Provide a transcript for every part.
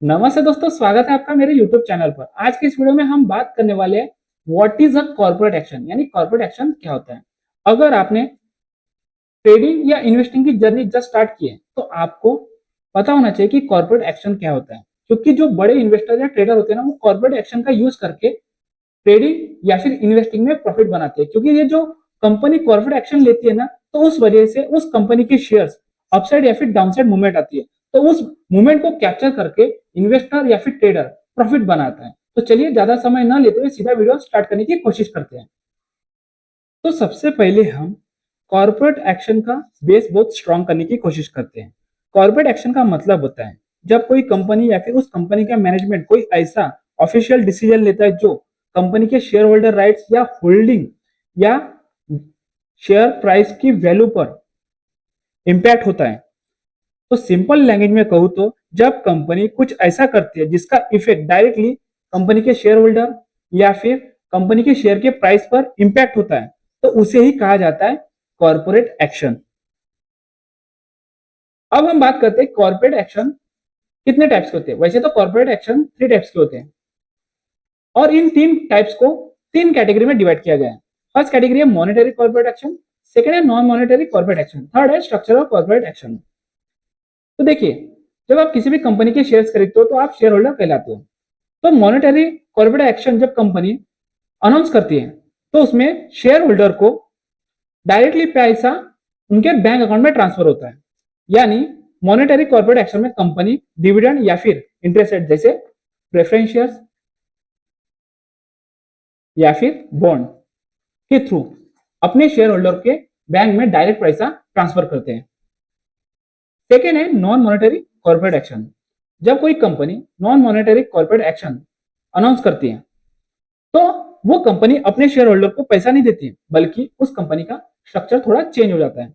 नमस्ते दोस्तों, स्वागत है आपका मेरे YouTube चैनल पर। आज के इस वीडियो में हम बात करने वाले हैं what is a corporate action, यानी कॉर्पोरेट एक्शन क्या होता है। अगर आपने ट्रेडिंग या इन्वेस्टिंग की जर्नी जस्ट स्टार्ट की है तो आपको पता होना चाहिए कि कॉर्पोरेट एक्शन क्या होता है, क्योंकि जो बड़े इन्वेस्टर या ट्रेडर होते हैं ना, वो कॉर्पोरेट एक्शन का यूज करके ट्रेडिंग या फिर इन्वेस्टिंग में प्रॉफिट बनाते हैं। क्योंकि ये जो कंपनी कॉर्पोरेट एक्शन लेती है ना, तो उस वजह से उस कंपनी के शेयर्स अपसाइड या फिर डाउनसाइड मूवमेंट आती है, तो उस मूवमेंट को कैप्चर करके इन्वेस्टर या फिर ट्रेडर प्रॉफिट बनाता है। तो चलिए ज्यादा समय ना लेते हुए सीधा वीडियो स्टार्ट करने की कोशिश करते हैं। तो सबसे पहले हम कॉर्पोरेट एक्शन का बेस बहुत स्ट्रॉन्ग करने की कोशिश करते हैं। कॉर्पोरेट एक्शन का मतलब होता है जब कोई कंपनी या फिर उस कंपनी का मैनेजमेंट कोई ऐसा ऑफिशियल डिसीजन लेता है जो कंपनी के शेयर होल्डर राइट्स या होल्डिंग या शेयर प्राइस की वैल्यू पर इंपैक्ट होता है। तो सिंपल लैंग्वेज में कहूँ तो जब कंपनी कुछ ऐसा करती है जिसका इफेक्ट डायरेक्टली कंपनी के शेयर होल्डर या फिर कंपनी के शेयर के प्राइस पर इंपैक्ट होता है, तो उसे ही कहा जाता है कॉर्पोरेट एक्शन। अब हम बात करते हैं कॉर्पोरेट एक्शन कितने टाइप्स के होते हैं। वैसे तो कॉर्पोरेट एक्शन 3 टाइप्स के होते हैं और इन 3 टाइप्स को 3 कैटेगरी में डिवाइड किया गया है। फर्स्ट कैटेगरी है मॉनेटरी कॉर्पोरेट एक्शन, सेकंड है non monetary corporate action, third है स्ट्रक्चरल कॉर्पोरेट एक्शन। तो देखिए, जब आप किसी भी कंपनी के शेयर्स खरीदते हो तो आप शेयर होल्डर कहलाते हो। तो मॉनेटरी कॉर्पोरेट एक्शन जब कंपनी अनाउंस करती है तो उसमें शेयर होल्डर को डायरेक्टली पैसा उनके बैंक अकाउंट में ट्रांसफर होता है। यानी मॉनेटरी कॉर्पोरेट एक्शन में कंपनी डिविडेंड या फिर इंटरेस्ट रेट जैसे प्रेफरेंस शेयर्स या फिर बॉन्ड के थ्रू अपने शेयर होल्डर के बैंक में डायरेक्ट पैसा ट्रांसफर करते हैं। सेकेंड है नॉन मॉनेटरी कॉर्पोरेट एक्शन। जब कोई company non monetary corporate action announce करती है तो वो कंपनी अपने शेयर होल्डर को पैसा नहीं देती है, बल्कि उस कंपनी का स्ट्रक्चर थोड़ा चेंज हो जाता है।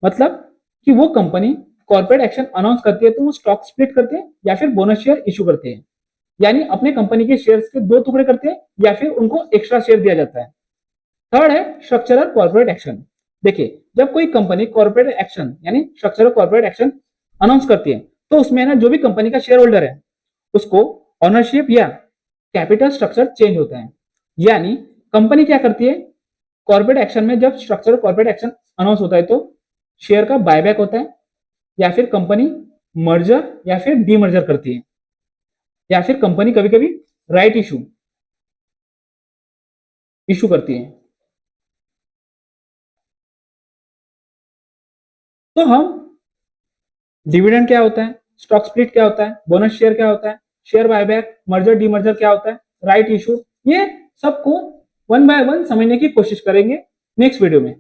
मतलब कि वो कंपनी कॉर्पोरेट एक्शन अनाउंस करती है तो वो स्टॉक स्प्लिट करते हैं या फिर बोनस शेयर इशू करते हैं। यानी अपने कंपनी के शेयर्स के 2 टुकड़े करते हैं या फिर उनको एक्स्ट्रा शेयर दिया जाता है। थर्ड है स्ट्रक्चरल कॉर्पोरेट एक्शन। देखिए, जब कोई कंपनी कॉर्पोरेट एक्शन यानी स्ट्रक्चरल कॉर्पोरेट एक्शन अनाउंस करती है तो उसमें ना जो भी कंपनी का शेयर होल्डर है उसको ऑनरशिप या कैपिटल स्ट्रक्चर चेंज होता है। यानी कंपनी क्या करती है, कॉर्पोरेट एक्शन में जब स्ट्रक्चरल कॉर्पोरेट एक्शन अनाउंस होता है तो शेयर का बायबैक होता है या फिर कंपनी मर्जर या फिर डीमर्जर करती है या फिर कंपनी कभी कभी राइट इशू इशू करती है। तो हम डिविडेंड क्या होता है, स्टॉक स्प्लिट क्या होता है, बोनस शेयर क्या होता है, शेयर बायबैक, मर्जर डीमर्जर क्या होता है, राइट इशू, ये सबको वन बाय वन समझने की कोशिश करेंगे नेक्स्ट वीडियो में।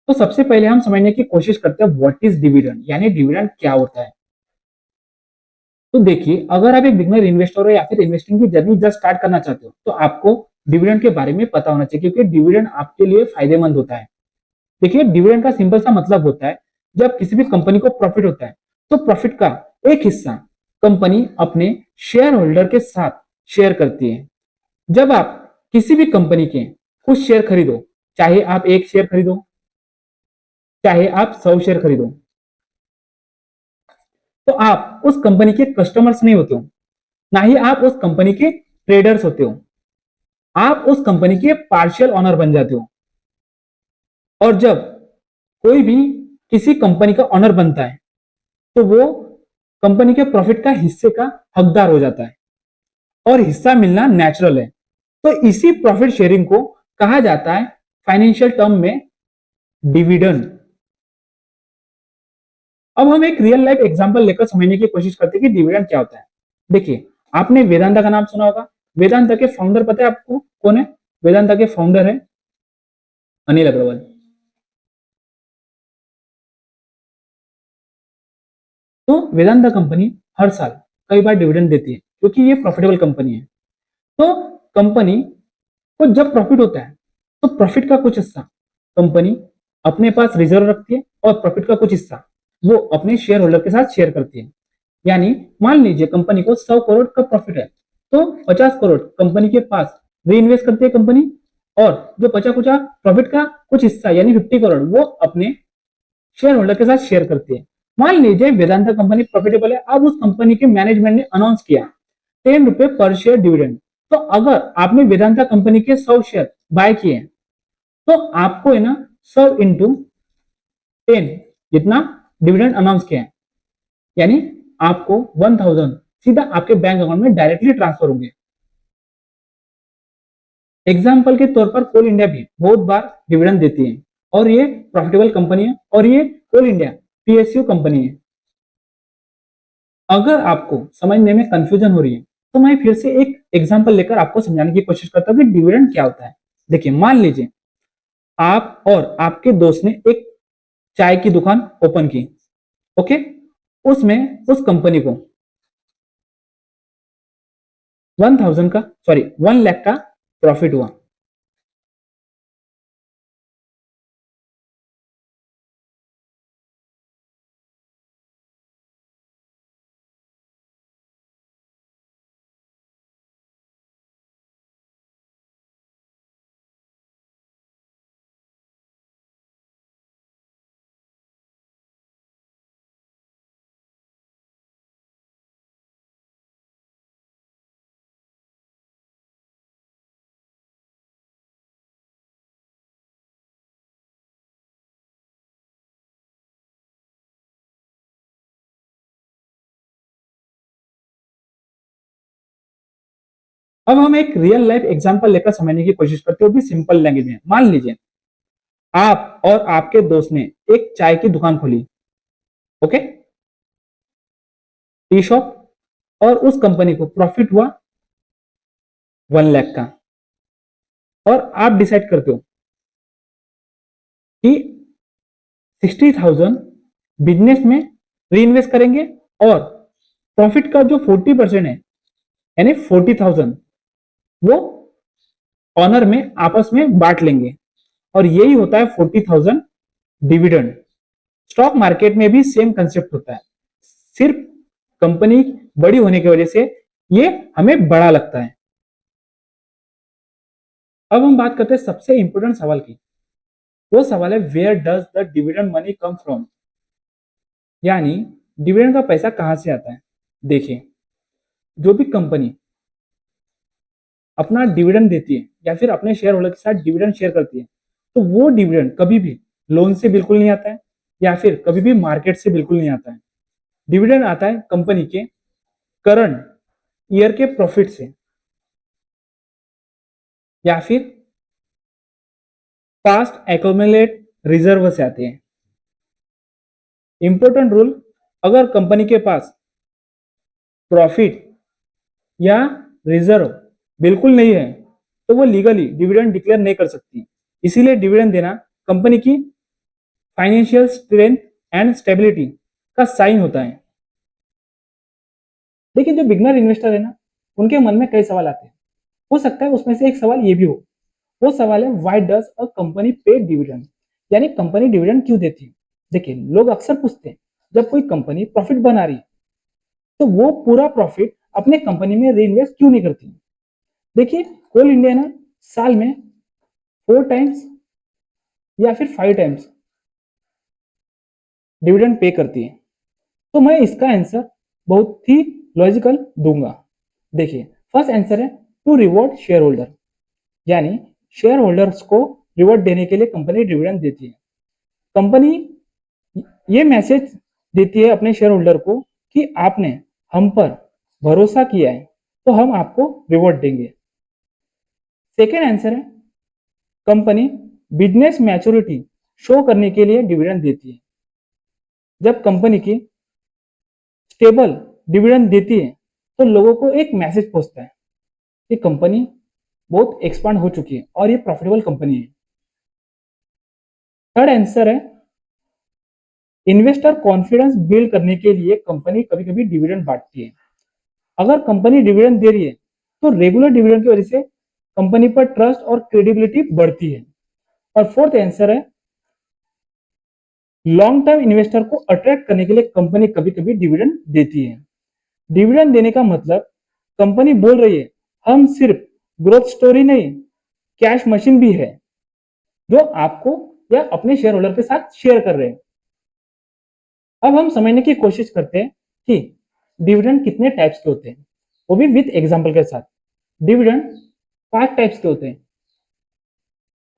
तो सबसे पहले हम समझने की कोशिश करते हैं व्हाट इज डिविडेंड, यानी डिविडेंड क्या होता है। तो देखिए, अगर आप एक बिगनर इन्वेस्टर हो या फिर इन्वेस्टिंग की जर्नी जस्ट स्टार्ट करना चाहते हो तो आपको डिविडेंड के बारे में पता होना चाहिए, क्योंकि डिविडेंड आपके लिए फायदेमंद होता है। देखिए, डिविडेंड का सिंपल सा मतलब होता है जब किसी भी कंपनी को प्रॉफिट होता है तो प्रॉफिट का एक हिस्सा कंपनी अपने शेयर होल्डर के साथ शेयर करती है। जब आप किसी भी कंपनी के कुछ शेयर खरीदो, चाहे आप 1 शेयर खरीदो चाहे आप 100 शेयर खरीदो, तो आप उस कंपनी के कस्टमर्स नहीं होते हो, ना ही आप उस कंपनी के ट्रेडर्स होते हो। आप उस कंपनी के पार्शियल ऑनर बन जाते हो। और जब कोई भी किसी कंपनी का ऑनर बनता है तो वो कंपनी के प्रॉफिट का हिस्से का हकदार हो जाता है और हिस्सा मिलना नेचुरल है। तो इसी प्रॉफिट शेयरिंग को कहा जाता है फाइनेंशियल टर्म में डिविडेंड। अब हम एक रियल लाइफ एग्जांपल लेकर समझने की कोशिश करते हैं कि डिविडेंड क्या होता है। देखिए, आपने वेदांता का नाम सुना होगा। वेदांता के फाउंडर पता है आपको कौन है? वेदांता के फाउंडर है अनिल अग्रवाल। तो वेदांता कंपनी हर साल कई बार डिविडेंड देती है क्योंकि ये प्रॉफिटेबल कंपनी है। तो कंपनी को जब प्रॉफिट होता है तो प्रॉफिट का कुछ हिस्सा कंपनी अपने पास रिजर्व रखती है और प्रॉफिट का कुछ हिस्सा वो अपने शेयर होल्डर के साथ शेयर करती है। यानी मान लीजिए कंपनी को 100 करोड़ का प्रॉफिट है तो 50 करोड़ कंपनी के पास री इन्वेस्ट करती है कंपनी, और जो बचा कुचा प्रॉफिट का कुछ हिस्सा यानी 50 करोड़ वो अपने शेयर होल्डर के साथ शेयर करती है। मान लीजिए वेदांता कंपनी प्रॉफिटेबल है, अब उस कंपनी के मैनेजमेंट ने अनाउंस किया 10 रुपए पर शेयर डिविडेंड। तो अगर आपने वेदांता कंपनी के 100 शेयर बाय किए तो आपको है ना 100 × 10 जितना डिविडेंड अनाउंस किया है, यानी आपको 1000 सीधा आपके बैंक अकाउंट में डायरेक्टली ट्रांसफर होंगे। एग्जाम्पल के तौर पर कोल इंडिया भी बहुत बार डिविडेंड देती है और ये प्रॉफिटेबल कंपनी है और ये कोल इंडिया पीएसयू कंपनी है। अगर आपको समझने में कंफ्यूजन हो रही है तो मैं फिर से एक एग्जांपल लेकर आपको समझाने की कोशिश करता हूँ कि डिविडेंड क्या होता है। देखिए, मान लीजिए आप और आपके दोस्त ने एक चाय की दुकान ओपन की, ओके, उसमें उस कंपनी को 1 लाख का प्रॉफिट हुआ। अब हम एक रियल लाइफ एग्जांपल लेकर समझने की कोशिश करते हैं, वो भी सिंपल लैंग्वेज में। मान लीजिए आप और आपके दोस्त ने एक चाय की दुकान खोली, ओके, टी शॉप, और उस कंपनी को प्रॉफिट हुआ 1 लाख का। और आप डिसाइड करते हो कि 60,000 बिजनेस में री इन्वेस्ट करेंगे और प्रॉफिट का जो 40% है यानी 40,000 वो ऑनर में आपस में बांट लेंगे और यही होता है 40,000 डिविडेंड। स्टॉक मार्केट में भी सेम कंसेप्ट होता है, सिर्फ कंपनी बड़ी होने की वजह से ये हमें बड़ा लगता है। अब हम बात करते हैं सबसे इंपॉर्टेंट सवाल की। वो सवाल है where does the dividend money come from, यानी डिविडेंड का पैसा कहां से आता है। देखिए, जो भी कंपनी अपना डिविडेंड देती है या फिर अपने शेयर होल्डर के साथ डिविडेंड शेयर करती है तो वो डिविडेंड कभी भी लोन से बिल्कुल नहीं आता है या फिर कभी भी मार्केट से बिल्कुल नहीं आता है। डिविडेंड आता है कंपनी के करंट ईयर के प्रॉफिट से या फिर पास्ट एक्यूमुलेट रिजर्व से आते हैं। इंपॉर्टेंट रूल, अगर कंपनी के पास प्रॉफिट या रिजर्व बिल्कुल नहीं है तो वो लीगली डिविडेंड डिक्लेयर नहीं कर सकती। इसीलिए डिविडेंड देना कंपनी की फाइनेंशियल स्ट्रेंथ एंड स्टेबिलिटी का साइन होता है। लेकिन जो बिगनर इन्वेस्टर है ना, उनके मन में कई सवाल आते हैं। हो सकता है उसमें से एक सवाल ये भी हो, वो सवाल है व्हाई डज अ कंपनी पे डिविडेंड, यानी कंपनी डिविडेंड क्यों देती है। देखिए, लोग अक्सर पूछते हैं जब कोई कंपनी प्रॉफिट बना रही है तो वो पूरा प्रॉफिट अपने कंपनी में री इन्वेस्ट क्यों नहीं करती। देखिए, कोल इंडिया ना साल में 4 टाइम्स या फिर 5 टाइम्स डिविडेंड पे करती है। तो मैं इसका आंसर बहुत ही लॉजिकल दूंगा। देखिए, फर्स्ट आंसर है टू रिवॉर्ड शेयर होल्डर, यानी शेयर होल्डर्स को रिवॉर्ड देने के लिए कंपनी डिविडेंड देती है। कंपनी ये मैसेज देती है अपने शेयर होल्डर को कि आपने हम पर भरोसा किया है तो हम आपको रिवॉर्ड देंगे। सेकेंड आंसर है कंपनी बिजनेस मैच्योरिटी शो करने के लिए डिविडेंड देती है। जब कंपनी की स्टेबल डिविडेंड देती है तो लोगों को एक मैसेज पहुंचता है कि कंपनी बहुत एक्सपांड हो चुकी है और ये प्रॉफिटेबल कंपनी है। थर्ड आंसर है इन्वेस्टर कॉन्फिडेंस बिल्ड करने के लिए कंपनी कभी कभी डिविडेंड बांटती है। अगर कंपनी डिविडेंड दे रही है तो रेगुलर डिविडेंड की वजह से कंपनी पर ट्रस्ट और क्रेडिबिलिटी बढ़ती है। और फोर्थ आंसर है लॉन्ग टर्म इन्वेस्टर को अट्रैक्ट करने के लिए कंपनी कभी कभी डिविडेंड देती है। डिविडेंड देने का मतलब कंपनी बोल रही है हम सिर्फ ग्रोथ स्टोरी नहीं, कैश मशीन भी है जो आपको या अपने शेयर होल्डर के साथ शेयर कर रहे हैं। अब हम समझने की कोशिश करते हैं कि डिविडेंड कितने टाइप्स के होते हैं, वो भी विथ एग्जांपल के साथ। डिविडेंड 5 टाइप्स के होते हैं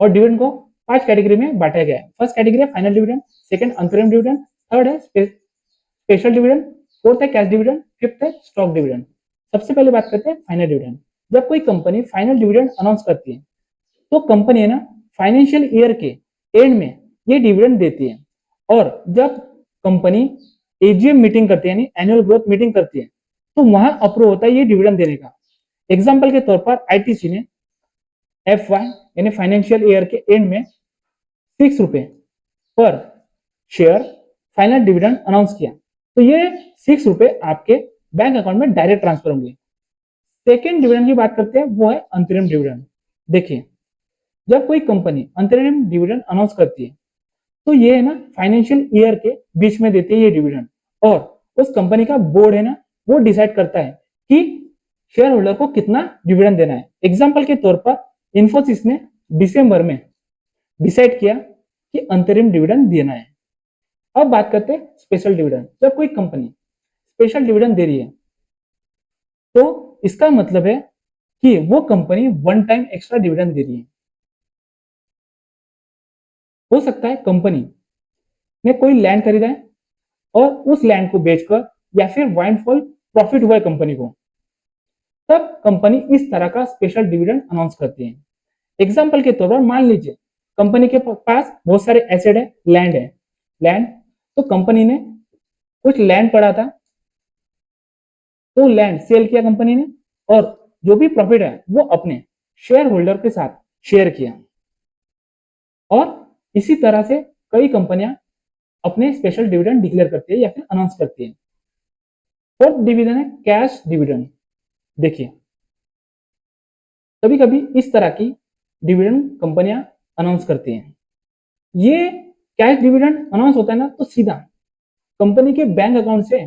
और डिविडेंड को 5 कैटेगरी में बांटा गया है। फर्स्ट कैटेगरी है फाइनल डिविडेंड, सेकंड अंतरिम डिविडेंड, थर्ड है स्पेशल डिविडेंड, फोर्थ है कैश डिविडेंड, फिफ्थ है स्टॉक डिविडेंड। सबसे पहले बात करते हैं फाइनल डिविडेंड। जब कोई कंपनी फाइनल डिविडेंड अनाउंस करती है तो कंपनी है ना फाइनेंशियल ईयर के एंड में ये डिविडेंड देती है। और जब कंपनी एजीएम मीटिंग करती है यानी एनुअल ग्रोथ मीटिंग करती है तो वहां अप्रूव होता है ये डिविडेंड देने का। एग्जाम्पल के तौर पर आईटीसी ने FY यानी फाइनेंशियल ईयर के एंड में 6 रुपए पर शेयर फाइनल डिविडेंड अनाउंस किया, तो ये 6 रुपए आपके बैंक अकाउंट में डायरेक्ट ट्रांसफर होंगे। सेकेंड डिविडेंड की बात करते हैं, वो है अंतरिम डिविडेंड। देखिए, जब कोई कंपनी अंतरिम डिविडेंड अनाउंस करती है तो ये है ना फाइनेंशियल ईयर के बीच में देती है ये डिविडेंड, और उस कंपनी का बोर्ड है ना वो डिसाइड करता है कि शेयर होल्डर को कितना डिविडेंड देना है। एग्जाम्पल के तौर पर इन्फोसिस ने दिसंबर में डिसाइड किया कि अंतरिम डिविडेंड देना है। अब बात करते हैं स्पेशल डिविडेंड। जब कोई कंपनी स्पेशल डिविडेंड दे रही है तो इसका मतलब है कि वो company one time extra dividend दे रही है। हो सकता है कंपनी ने कोई लैंड खरीदा है और उस लैंड को बेचकर या फिर वाइंडफॉल प्रॉफिट हुआ है कंपनी को, तब कंपनी इस तरह का स्पेशल डिविडेंड अनाउंस करती है। एग्जाम्पल के तौर पर मान लीजिए कंपनी के पास बहुत सारे एसेट है, लैंड, तो कंपनी ने कुछ लैंड पड़ा था तो लैंड सेल किया कंपनी ने, और जो भी प्रॉफिट है वो अपने शेयर होल्डर के साथ शेयर किया। और इसी तरह से कई कंपनियां अपने स्पेशल डिविडेंड डिक्लेयर करती है या फिर अनाउंस करती है। फोर्थ डिविडेंड है कैश डिविडेंड। देखिए, कभी कभी इस तरह की डिविडेंड कंपनियां अनाउंस करती हैं। ये कैश डिविडेंड अनाउंस होता है ना तो सीधा कंपनी के बैंक अकाउंट से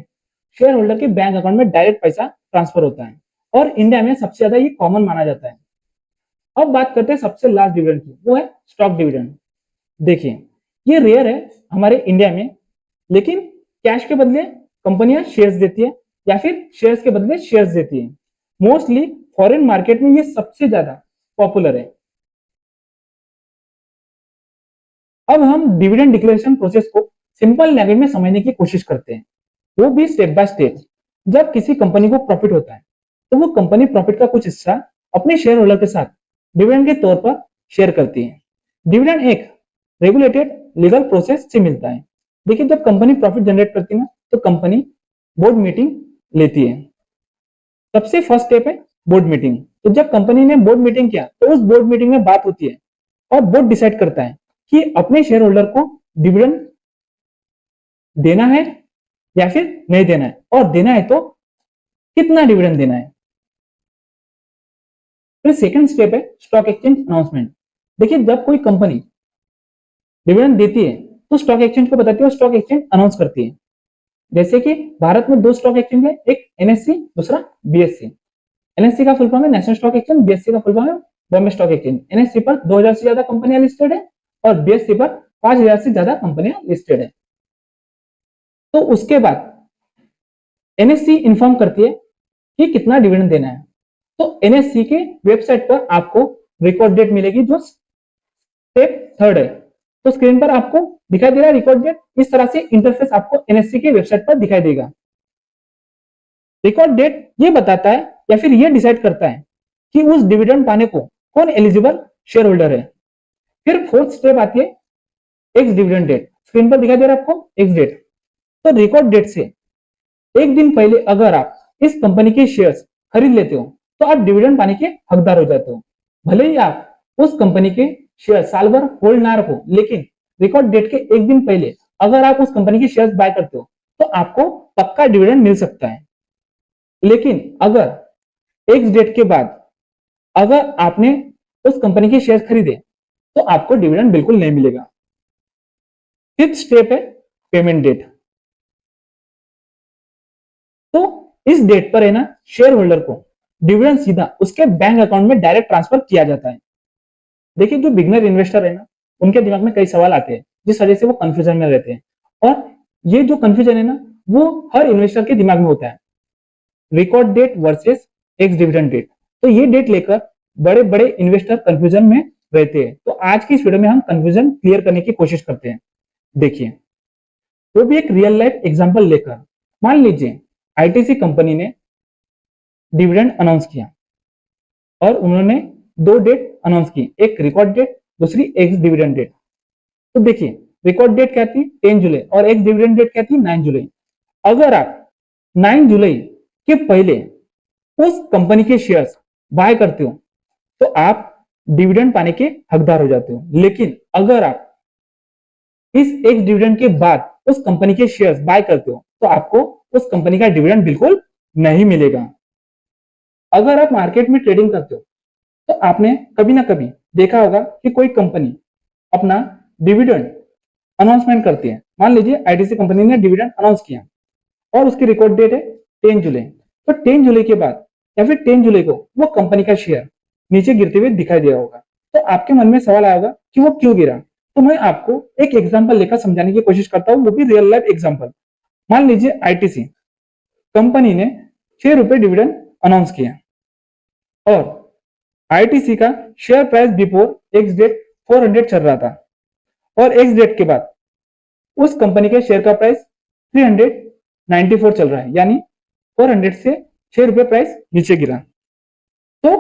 शेयर होल्डर के बैंक अकाउंट में डायरेक्ट पैसा ट्रांसफर होता है, और इंडिया में सबसे ज्यादा ये कॉमन माना जाता है। अब बात करते हैं सबसे लास्ट डिविडेंड की, वो है स्टॉक डिविडेंड। देखिए, ये रेयर है हमारे इंडिया में, लेकिन कैश के बदले कंपनियां शेयर्स देती है या फिर शेयर्स के बदले शेयर्स देती है। मोस्टली फॉरेन मार्केट में ये सबसे ज्यादा पॉपुलर है। अब हम डिविडेंड डिक्लेरेशन प्रोसेस को सिंपल लैंग्वेज में समझने की कोशिश करते हैं, वो भी स्टेप बाय स्टेप। जब किसी कंपनी को प्रॉफिट होता है तो वो कंपनी प्रॉफिट का कुछ हिस्सा अपने शेयर होल्डर के साथ डिविडेंड के तौर पर शेयर करती है। डिविडेंड एक रेगुलेटेड लीगल प्रोसेस से मिलता है। देखिए, जब कंपनी प्रॉफिट जनरेट करती है तो कंपनी बोर्ड मीटिंग लेती है। सबसे फर्स्ट स्टेप है बोर्ड मीटिंग। तो जब कंपनी ने बोर्ड मीटिंग किया तो उस बोर्ड मीटिंग में बात होती है और बोर्ड डिसाइड करता है कि अपने शेयर होल्डर को डिविडेंड देना है या फिर नहीं देना है, और देना है तो कितना डिविडेंड देना है। फिर सेकंड स्टेप है स्टॉक एक्सचेंज अनाउंसमेंट। देखिए, जब कोई कंपनी डिविडेंड देती है तो स्टॉक एक्सचेंज को बताती है और स्टॉक एक्सचेंज अनाउंस करती है। जैसे कि भारत में 2 स्टॉक एक्सचेंज है, एक एनएससी, दूसरा बीएससी। एनएससी का फुल फॉर्म है नेशनल स्टॉक एक्सचेंज, बीएससी का फुल फॉर्म है बॉम्बे स्टॉक एक्सचेंज। एनएससी पर 2000 से ज्यादा कंपनियां लिस्टेड है और बीएससी पर 5000 से ज्यादा कंपनियां लिस्टेड है। तो उसके बाद एनएससी इन्फॉर्म करती है कि कितना डिविडेंड देना है। तो एनएससी के वेबसाइट पर आपको रिकॉर्ड डेट मिलेगी, जो स्टेप थर्ड है। तो स्क्रीन पर आपको दिखाई दे रहा है रिकॉर्ड डेट। इस तरह से इंटरफेस आपको एनएससी के वेबसाइट पर दिखाई देगा। रिकॉर्ड डेट ये बताता है या फिर ये डिसाइड करता है कि उस डिविडेंड पाने को कौन एलिजिबल शेयर होल्डर है। फिर फोर्थ स्टेप आती है एक्स डिविडेंड डेट। स्क्रीन पर दिखाई दे रहा है आपको एक्स डेट। तो रिकॉर्ड डेट से एक दिन पहले अगर आप इस कंपनी के शेयर्स खरीद लेते हो तो आप डिविडेंड पाने के हकदार हो जाते हो। भले ही आप उस कंपनी के शेयर साल भर होल्ड ना रखो, लेकिन रिकॉर्ड डेट के एक दिन पहले अगर आप उस कंपनी के शेयर्स बाय करते हो तो आपको पक्का डिविडेंड मिल सकता है। लेकिन अगर एक्स डेट के बाद अगर आपने उस कंपनी के शेयर खरीदे तो आपको डिविडेंड बिल्कुल नहीं मिलेगा। फिफ्थ स्टेप है पेमेंट डेट। तो इस डेट पर है ना शेयर होल्डर को डिविडेंड सीधा उसके बैंक अकाउंट में डायरेक्ट ट्रांसफर किया जाता है। देखिए, जो बिगनर इन्वेस्टर है ना उनके दिमाग में कई सवाल आते हैं जिस वजह से वो कंफ्यूजन में रहते हैं, और ये जो कंफ्यूजन है ना, वो हर इन्वेस्टर के दिमाग में होता है, record date versus ex dividend date. तो ये डेट लेकर बड़े बड़े इन्वेस्टर कंफ्यूजन में रहते हैं। तो आज की इस वीडियो में हम कंफ्यूजन क्लियर करने की कोशिश करते हैं। देखिए, वो भी एक रियल लाइफ एग्जांपल लेकर। मान लीजिए आईटीसी कंपनी ने डिविडेंड अनाउंस किया और उन्होंने दो डेट अनाउंस की, एक रिकॉर्ड डेट, दूसरी एक्स डिविडेंड डेट। तो देखिए, रिकॉर्ड डेट क्या थी 10 जुलाई और एक्स डिविडेंड डेट क्या थी 9 जुलाई। अगर आप 9 जुलाई के पहले उस कंपनी के शेयर्स बाय करते हो तो आप डिविडेंड पाने के हकदार हो जाते हो। लेकिन अगर आप इस एक्स डिविडेंड के बाद उस कंपनी के शेयर्स बाय करते हो तो आपको उस कंपनी का डिविडेंड बिल्कुल नहीं मिलेगा। अगर आप मार्केट में ट्रेडिंग करते हो तो आपने कभी ना कभी देखा होगा कि कोई कंपनी अपना डिविडेंड अनाउंसमेंट करती है। मान लीजिए आईटीसी कंपनी ने डिविडेंड अनाउंस किया और उसकी रिकॉर्ड डेट है 10 जुलाई। तो 10 जुलाई के बाद या फिर 10 जुलाई को वो कंपनी का शेयर नीचे गिरते हुए दिखाई दे रहा होगा। तो आपके मन में सवाल आएगा कि वो क्यों गिरा। तो मैं आपको एक एग्जांपल लेकर समझाने की कोशिश करता हूं, वो भी रियल लाइफ एग्जांपल। मान लीजिए आईटीसी कंपनी ने 6 रुपए डिविडेंड अनाउंस किया और आईटीसी का share price before ex date 400 चल रहा था और एक्स डेट के बाद उस कंपनी के शेयर का प्राइस 394 चल रहा है, यानी 400 से 6 रुपए प्राइस नीचे गिरा। तो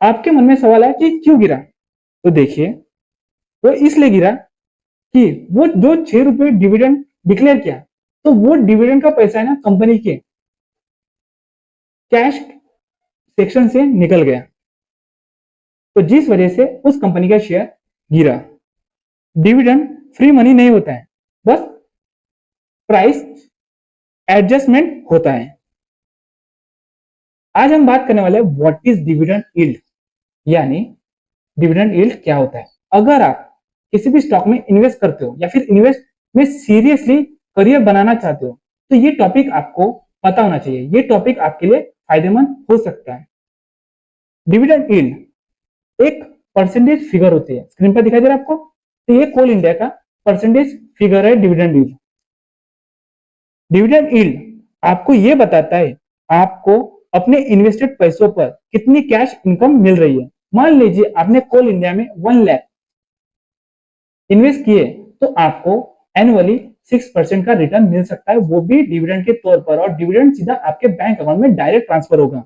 आपके मन में सवाल है कि क्यों गिरा। तो देखिए, वो इसलिए गिरा कि वो जो 6 रुपए डिविडेंड डिक्लेयर किया, तो वो डिविडेंड का पैसा है ना कंपनी के कैश सेक्शन से निकल गया, तो जिस वजह से उस कंपनी का शेयर गिरा। डिविडेंड फ्री मनी नहीं होता है, बस प्राइस एडजस्टमेंट होता है। आज हम बात करने वाले हैं व्हाट इज डिविडेंड यील्ड, यानी डिविडेंड यील्ड क्या होता है। अगर आप किसी भी स्टॉक में इन्वेस्ट करते हो या फिर इन्वेस्ट में सीरियसली करियर बनाना चाहते हो तो ये टॉपिक आपको पता होना चाहिए। ये टॉपिक आपके लिए फायदेमंद हो सकता है। डिविडेंड यील्ड एक परसेंटेज फिगर होती है, स्क्रीन पर दिखाई दे रहा है आपको। तो ये कोल इंडिया का परसेंटेज फिगर है डिविडेंड यील्ड। डिविडेंड यील्ड आपको ये बताता है आपको अपने इन्वेस्टेड पैसों पर कितनी कैश इनकम मिल रही है। मान लीजिए आपने कोल इंडिया में 1 लाख इन्वेस्ट किए तो आपको एनुअली 6% का रिटर्न मिल सकता है, वो भी डिविडेंड के तौर पर, और डिविडेंड सीधा आपके बैंक अकाउंट में डायरेक्ट ट्रांसफर होगा।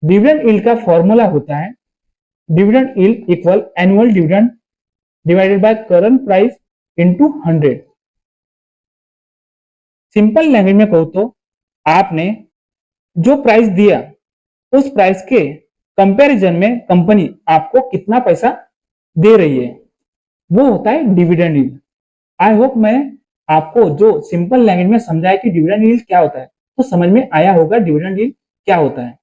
डिविडेंड यील्ड का फॉर्मूला होता है dividend yield equal annual dividend divided by current price into 100। Simple language में कहूं तो आपने जो प्राइस दिया उस प्राइस के कंपैरिजन में कंपनी आपको कितना पैसा दे रही है, वो होता है डिविडेंड यील्ड। आई होप मैं आपको जो सिंपल लैंग्वेज में समझाया कि डिविडेंड यील्ड क्या होता है तो समझ में आया होगा डिविडेंड यील्ड क्या होता है।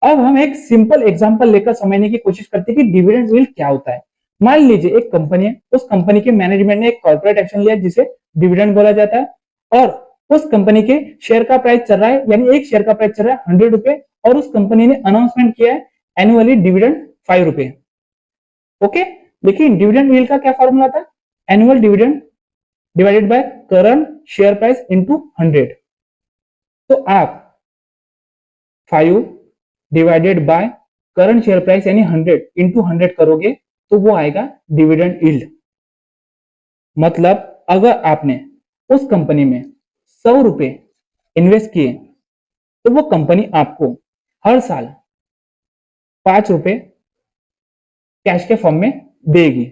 अब हम एक सिंपल एग्जांपल लेकर समझने की कोशिश करते हैं कि डिविडेंड यील्ड क्या होता है। मान लीजिए एक कंपनी है, उस कंपनी के मैनेजमेंट ने एक कॉर्पोरेट एक्शन लिया जिसे डिविडेंड बोला जाता है, और उस कंपनी के शेयर का प्राइस चल रहा है, यानी एक शेयर का प्राइस चल रहा है 100 रुपए, और उस कंपनी ने अनाउंसमेंट किया है एनुअली डिविडेंड 5 रुपए। ओके, लेकिन डिविडेंड यील्ड का क्या फॉर्मूला था, annual dividend divided by current share price into 100। तो आप 5 divided by current share price यानी 100 इंटू 100 करोगे तो वो आएगा डिविडेंड यील्ड। मतलब अगर आपने उस कंपनी में 100 रुपए इन्वेस्ट किए तो वो कंपनी आपको हर साल 5 रुपए कैश के फॉर्म में देगी।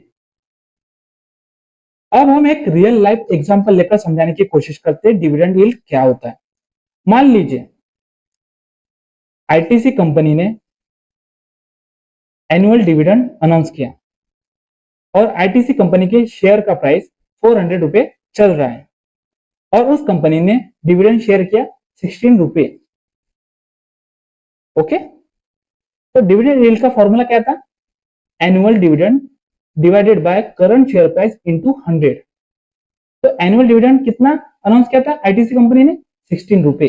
अब हम एक रियल लाइफ एग्जांपल लेकर समझाने की कोशिश करते हैं डिविडेंड यील्ड क्या होता है। मान लीजिए आईटीसी कंपनी ने एनुअल डिविडेंड अनाउंस किया और आईटीसी कंपनी के शेयर का प्राइस 400 रुपए चल रहा है और उस कंपनी ने डिविडेंड शेयर किया 16 रुपए। ओके, तो डिविडेंड यील्ड का फॉर्मूला क्या था, annual dividend divided by current share price into 100। तो एनुअल डिविडेंड कितना अनाउंस किया था आईटीसी कंपनी ने 16 रुपए,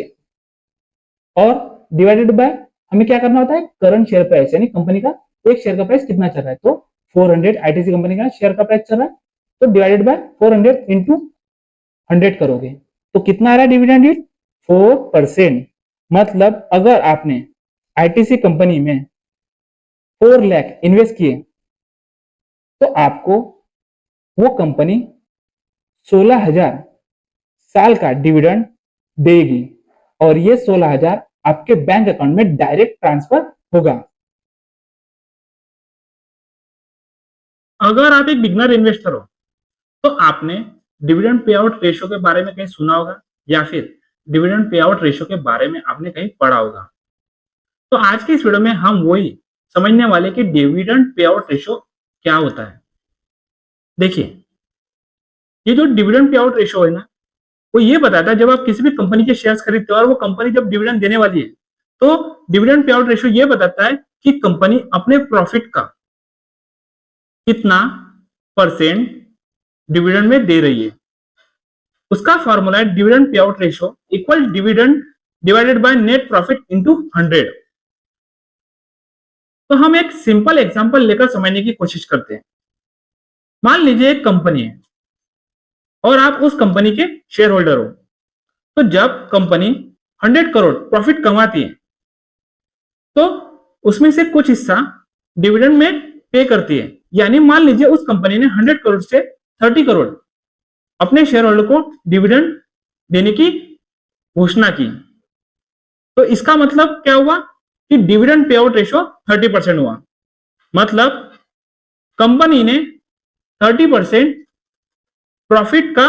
और डिवाइडेड बाय हमें क्या करना होता है करंट शेयर प्राइस, यानी कंपनी का एक शेयर का प्राइस कितना चल रहा है। तो 400 आईटीसी कंपनी का शेयर का प्राइस चल रहा है, तो डिवाइडेड बाय 400 इंटू 100 करोगे तो कितना आ रहा है डिविडेंड यील्ड? 4%। मतलब अगर आपने आईटीसी कंपनी में 4 लाख इन्वेस्ट किए तो आपको वो कंपनी 16,000 साल का डिविडेंड देगी और ये 16,000 आपके बैंक अकाउंट में डायरेक्ट ट्रांसफर होगा। अगर आप एक बिगनर इन्वेस्टर हो तो आपने डिविडेंड पे आउट रेशियो के बारे में कहीं सुना होगा या फिर डिविडेंड पे आउट रेशियो के बारे में आपने कहीं पढ़ा होगा। तो आज की इस वीडियो में हम वही समझने वाले कि डिविडेंड पे आउट रेशियो क्या होता है। देखिए, ये जो डिविडेंड पे आउट रेशियो है ना, वो ये बताता है जब आप किसी भी कंपनी के शेयर्स खरीदते हो और वो कंपनी जब डिविडेंड देने वाली है तो डिविडेंड पे आउट रेशियो ये बताता है कि कंपनी अपने प्रॉफिट का कितना परसेंट डिविडेंड में दे रही है। उसका फॉर्मूला है dividend pay out ratio equal dividend divided by net profit into 100। तो हम एक सिंपल एग्जांपल लेकर समझने की कोशिश करते हैं। मान लीजिए एक कंपनी है और आप उस कंपनी के शेयर होल्डर हो। तो जब कंपनी 100 करोड़ प्रॉफिट कमाती है तो उसमें से कुछ हिस्सा डिविडेंड में पे करती है। यानी मान लीजिए उस कंपनी ने 100 करोड़ से 30 करोड़ अपने शेयर होल्डर को डिविडेंड देने की घोषणा की। तो इसका मतलब क्या हुआ कि डिविडेंड पे आउट रेशियो 30% हुआ। मतलब कंपनी ने 30% प्रॉफिट का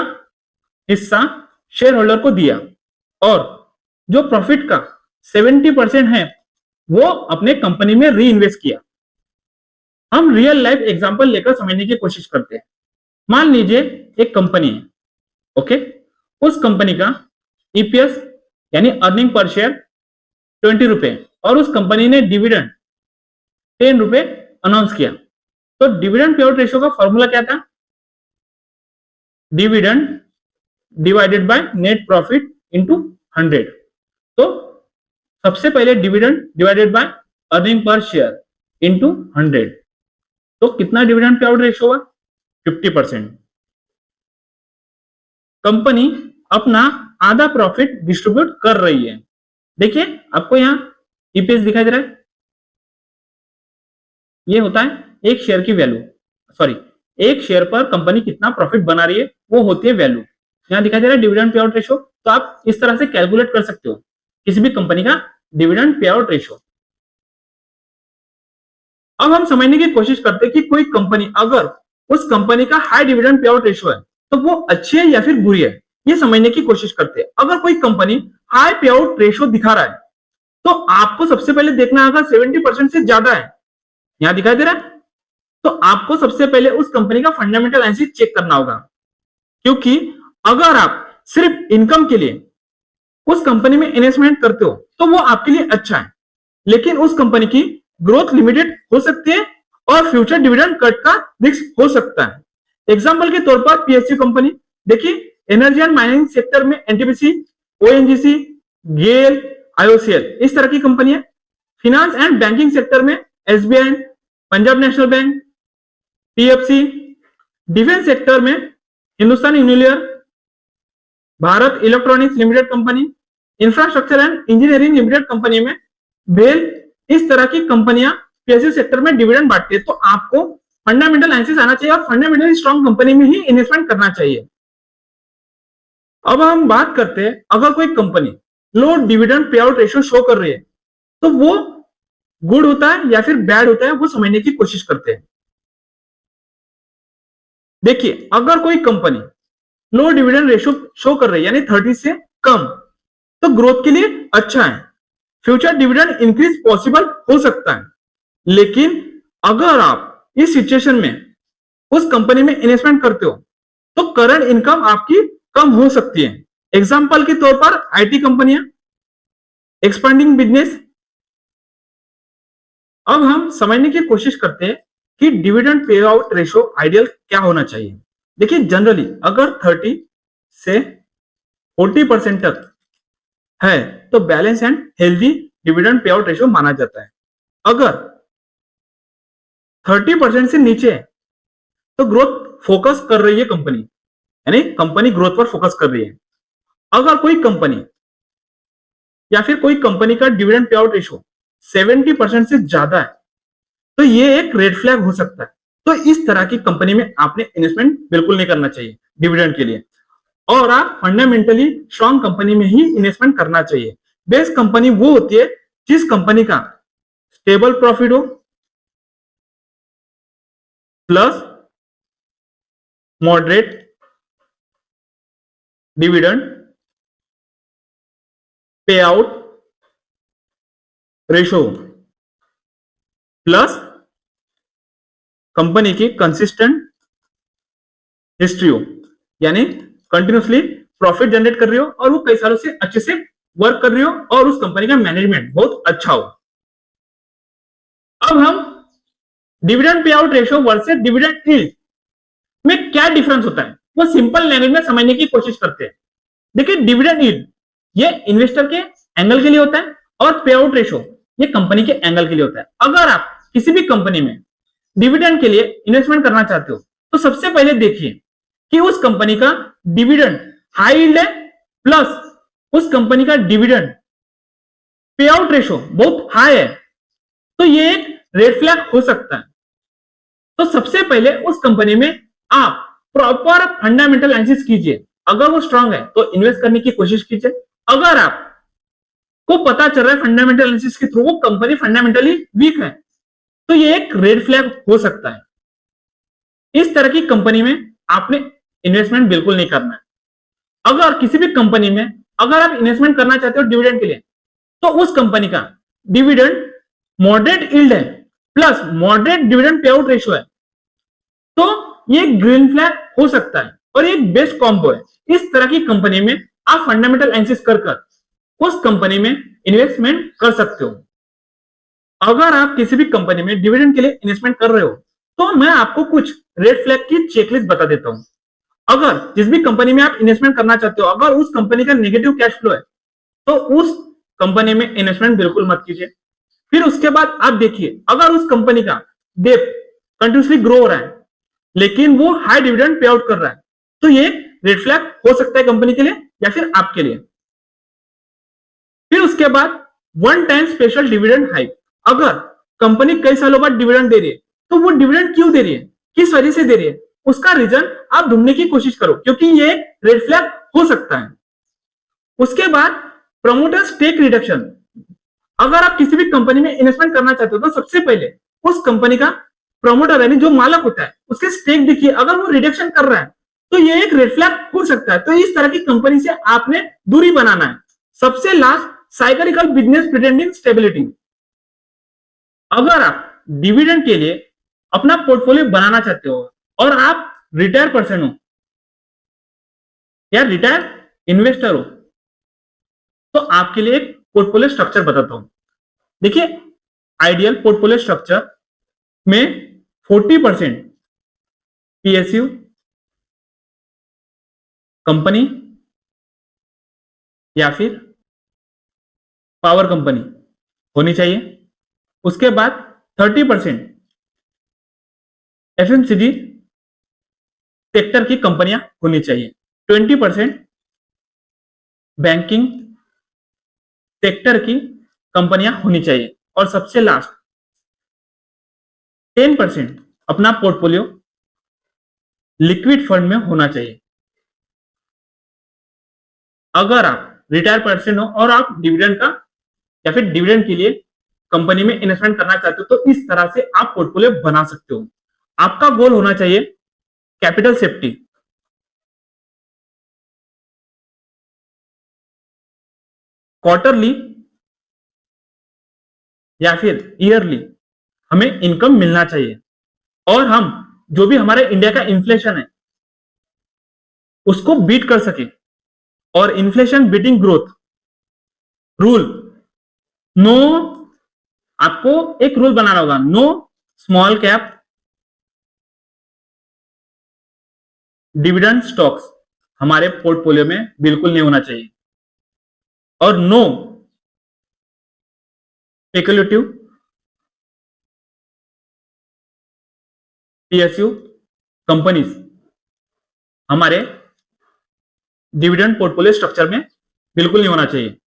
हिस्सा शेयर होल्डर को दिया और जो प्रॉफिट का 70% है वो अपने कंपनी में री इन्वेस्ट किया। हम रियल लाइफ एग्जांपल लेकर समझने की कोशिश करते हैं। मान लीजिए एक कंपनी है, ओके, उस कंपनी का ईपीएस यानी अर्निंग पर शेयर 20 रुपए और उस कंपनी ने डिविडेंड 10 रुपए अनाउंस किया। तो डिविडेंड पे आउट रेशियो का फॉर्मूला क्या था? Dividend divided by net profit into 100। तो सबसे पहले dividend divided by earning per share into 100। तो कितना डिविडेंड पे आउट रेशियो हुआ? 50%। कंपनी अपना आधा प्रॉफिट डिस्ट्रीब्यूट कर रही है। देखिए आपको यहां ईपीएस दिखाई दे रहा है। ये होता है एक शेयर की वैल्यू, सॉरी, एक शेयर पर कंपनी कितना प्रॉफिट बना रही है वो होती है वैल्यू। यहां दिखाई दे रहा है डिविडेंड पे आउट रेशियो। तो आप इस तरह से कैलकुलेट कर सकते हो किसी भी कंपनी का डिविडेंड पे आउट रेशियो। अब हम समझने की कोशिश करते हैं कि कोई कंपनी, अगर उस कंपनी का high dividend pay out ratio है तो वो अच्छी है या फिर बुरी है, ये समझने की कोशिश करते हैं। अगर कोई कंपनी हाई पे आउट रेशियो दिखा रहा है तो आपको सबसे पहले देखना होगा 70% से ज्यादा है, यहां दिखाई दे रहा है। तो आपको सबसे पहले उस कंपनी का फंडामेंटल एनालिसिस चेक करना होगा, क्योंकि अगर आप सिर्फ इनकम के लिए उस कंपनी में इन्वेस्टमेंट करते हो तो वो आपके लिए अच्छा है, लेकिन उस कंपनी की ग्रोथ लिमिटेड हो सकती है और फ्यूचर डिविडेंड कट का रिस्क हो सकता है। एग्जांपल के तौर पर पीएसयू कंपनी, देखिए एनर्जी एंड माइनिंग सेक्टर में एनटीपीसी, ओएनजीसी, गेल, आईओसीएल, इस तरह की कंपनियां। फिनेंस एंड बैंकिंग सेक्टर में SBI, Punjab national bank, PFC. Defence sector में Hindustan Unilever, Bharat electronics limited company, infrastructure and engineering limited company में भेल, इस तरह की कंपनियां पीएसयू सेक्टर में डिविडेंड बांटती है। तो आपको फंडामेंटल एनालिसिस आना चाहिए और फंडामेंटली स्ट्रॉन्ग कंपनी में ही इन्वेस्टमेंट करना चाहिए। अब हम बात करते हैं, अगर कोई कंपनी लो dividend pay out ratio show कर रही है तो वो गुड होता है या फिर बैड होता है, वो समझने की कोशिश करते हैं। देखिए अगर कोई कंपनी लो डिविडेंड रेशियो शो कर रही है यानी 30 से कम, तो ग्रोथ के लिए अच्छा है, फ्यूचर डिविडेंड इंक्रीज पॉसिबल हो सकता है। लेकिन अगर आप इस सिचुएशन में उस कंपनी में इन्वेस्टमेंट करते हो तो करंट इनकम आपकी कम हो सकती है। एग्जांपल के तौर पर आईटी कंपनियां, एक्सपेंडिंग बिजनेस। अब हम समझने की कोशिश करते हैं कि dividend pay out ratio ideal क्या होना चाहिए। देखिए जनरली अगर 30 से 40% तक है तो balance and healthy dividend pay out ratio माना जाता है। अगर 30% से नीचे है तो ग्रोथ फोकस कर रही है कंपनी, यानी कंपनी ग्रोथ पर फोकस कर रही है। अगर कोई कंपनी या फिर कोई कंपनी का डिविडेंड पे आउट रेशो 70% से ज्यादा है तो ये एक रेड फ्लैग हो सकता है। तो इस तरह की कंपनी में आपने इन्वेस्टमेंट बिल्कुल नहीं करना चाहिए डिविडेंड के लिए, और आप फंडामेंटली स्ट्रॉन्ग कंपनी में ही इन्वेस्टमेंट करना चाहिए। बेस्ट कंपनी वो होती है जिस कंपनी का स्टेबल प्रॉफिट हो plus moderate dividend pay out ratio plus company की कंसिस्टेंट हिस्ट्री हो, यानी कंटिन्यूसली प्रॉफिट जनरेट कर रही हो और वो कई सालों से अच्छे से वर्क कर रही हो और उस कंपनी का मैनेजमेंट बहुत अच्छा हो। अब हम dividend pay out ratio versus dividend yield में क्या डिफरेंस होता है वो सिंपल लैंग्वेज में समझने की कोशिश करते हैं। देखिए, डिविडेंड यील्ड ये इन्वेस्टर के एंगल के लिए होता है और पे आउट रेशो ये कंपनी के एंगल के लिए होता है। अगर आप किसी भी कंपनी में डिविडेंड के लिए इन्वेस्टमेंट करना चाहते हो तो सबसे पहले देखिए कि उस कंपनी का डिविडेंड हाई यील्ड है प्लस उस कंपनी का डिविडेंड पे आउट रेशो बहुत हाई है, तो ये एक रेड फ्लैग हो सकता है। तो सबसे पहले उस कंपनी में आप प्रॉपर फंडामेंटल एनालिसिस कीजिए। अगर वो स्ट्रांग है तो इन्वेस्ट करने की कोशिश कीजिए। अगर आपको पता चल रहा है फंडामेंटल एनालिसिस के थ्रू वो कंपनी फंडामेंटली वीक है तो ये एक रेड फ्लैग हो सकता है। इस तरह की कंपनी में आपने इन्वेस्टमेंट बिल्कुल नहीं करना है। अगर किसी भी कंपनी में अगर आप इन्वेस्टमेंट करना चाहते हो डिविडेंड के लिए तो उस कंपनी का डिविडेंड मॉडरेट यील्ड है plus moderate dividend pay out ratio है तो ये ग्रीन फ्लैग हो सकता है और ये बेस्ट कॉम्बो है। इस तरह की कंपनी में आप फंडामेंटल एनालिसिस कर उस कंपनी में इन्वेस्टमेंट कर सकते हो। अगर आप किसी भी कंपनी में डिविडेंड के लिए इन्वेस्टमेंट कर रहे हो तो मैं आपको कुछ रेड फ्लैग की चेकलिस्ट बता देता हूं। अगर जिस भी कंपनी में आप इन्वेस्टमेंट करना चाहते हो अगर उस कंपनी का नेगेटिव कैश फ्लो है तो उस कंपनी में इन्वेस्टमेंट बिल्कुल मत कीजिए। फिर उसके बाद आप देखिए अगर उस कंपनी का डेट कंटिन्यूसली ग्रो हो रहा है लेकिन वो हाई डिविडेंड पे आउट कर रहा है तो ये रेड फ्लैग हो सकता है कंपनी के लिए या फिर आपके लिए। फिर उसके बाद one time special dividend hike, अगर कंपनी कई सालों बाद डिविडेंड दे रही है तो वो डिविडेंड क्यों दे रही है, किस वजह से दे रही है, उसका रीजन आप ढूंढने की कोशिश करो क्योंकि ये रेड फ्लैग हो सकता है। उसके बाद प्रमोटर स्टेक रिडक्शन, अगर आप किसी भी कंपनी में इन्वेस्टमेंट करना चाहते हो तो सबसे पहले उस कंपनी का प्रमोटर यानी जो मालक होता है उसके स्टेक देखिए, अगर वो रिडक्शन कर रहा है तो ये एक रेड फ्लैग हो सकता है। तो इस तरह की कंपनी से आपने दूरी बनाना है। सबसे last cyclical business pretending stability, अगर आप डिविडेंड के लिए अपना पोर्टफोलियो बनाना चाहते हो और आप रिटायर पर्सन हो या रिटायर इन्वेस्टर हो तो आपके लिए एक पोर्टफोलियो स्ट्रक्चर बताता हूं। देखिए, आइडियल पोर्टफोलियो स्ट्रक्चर में 40% पीएसयू कंपनी या फिर पावर कंपनी होनी चाहिए। उसके बाद 30% एफएमसीजी सेक्टर की कंपनियां होनी चाहिए, 20% बैंकिंग सेक्टर की कंपनियां होनी चाहिए और सबसे लास्ट 10% अपना पोर्टफोलियो लिक्विड फंड में होना चाहिए। अगर आप रिटायर पर्सन हो और आप डिविडेंड का या फिर डिविडेंड के लिए कंपनी में इन्वेस्टमेंट करना चाहते हो तो इस तरह से आप पोर्टफोलियो बना सकते हो। आपका गोल होना चाहिए कैपिटल सेफ्टी, क्वार्टरली या फिर ईयरली हमें इनकम मिलना चाहिए और हम जो भी हमारे इंडिया का इन्फ्लेशन है उसको बीट कर सके। और inflation beating growth rule, no, आपको एक रूल बनाना होगा, no small cap dividend stocks हमारे पोर्टफोलियो में बिल्कुल नहीं होना चाहिए और नो स्पेकुलेटिव पीएसयू कंपनीज हमारे डिविडेंड पोर्टफोलियो स्ट्रक्चर में बिल्कुल नहीं होना चाहिए।